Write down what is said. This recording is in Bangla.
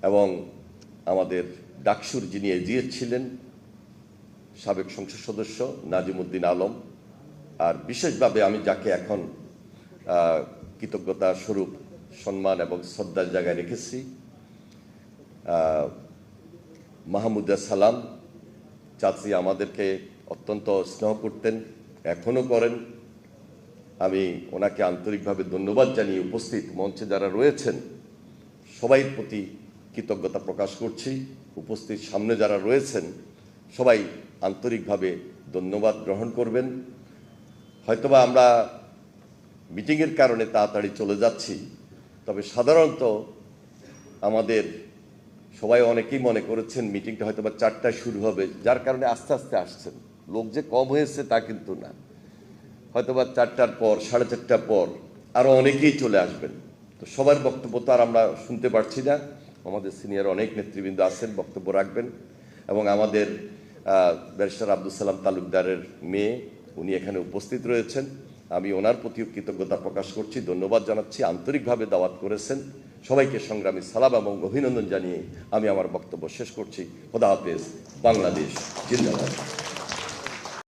এবং আমাদের ডাকসুর যিনি এজিএস ছিলেন সাবেক সংসদ সদস্য নাজিমুদ্দিন আলম, আর বিশেষভাবে আমি যাকে এখন কৃতজ্ঞতা স্বরূপ সম্মান এবং শ্রদ্ধার জায়গায় রেখেছি, মাহমুদা সালাম চাচি আমাদেরকে অত্যন্ত স্নেহ করতেন, এখনও করেন। আমি ওনাকে আন্তরিকভাবে ধন্যবাদ জানিয়ে উপস্থিত মঞ্চে যারা রয়েছেন সবাই প্রতি কৃতজ্ঞতা প্রকাশ করছি। উপস্থিত সামনে যারা রয়েছেন সবাই আন্তরিকভাবে ধন্যবাদ গ্রহণ করবেন। হয়তোবা আমরা মিটিংয়ের কারণে তাড়াতাড়ি চলে যাচ্ছি, তবে সাধারণত আমাদের সবাই অনেকেই মনে করেছেন মিটিংটা হয়তোবা 4টায় শুরু হবে, যার কারণে আস্তে আস্তে আসছেন। লোক যে কম হয়েছে তা কিন্তু না, হয়তোবা 4টার পর 4:30টার পর আরও অনেকেই চলে আসবেন। তো সবার বক্তব্য তো আর আমরা শুনতে পারছি না, আমাদের সিনিয়র অনেক নেতৃবৃন্দ আছেন, বক্তব্য রাখবেন। এবং আমাদের ব্যারিস্টার আব্দুল সালাম তালুকদারের মেয়ে, উনি এখানে উপস্থিত রয়েছেন। আমি ওনার প্রতিও কৃতজ্ঞতা প্রকাশ করছি, ধন্যবাদ জানাচ্ছি, আন্তরিকভাবে দাওয়াত করেছেন। সবাইকে সংগ্রামী সালাম এবং অভিনন্দন জানিয়ে আমি আমার বক্তব্য শেষ করছি। খোদা হাফেজ। বাংলাদেশ জিন্দাবাদ।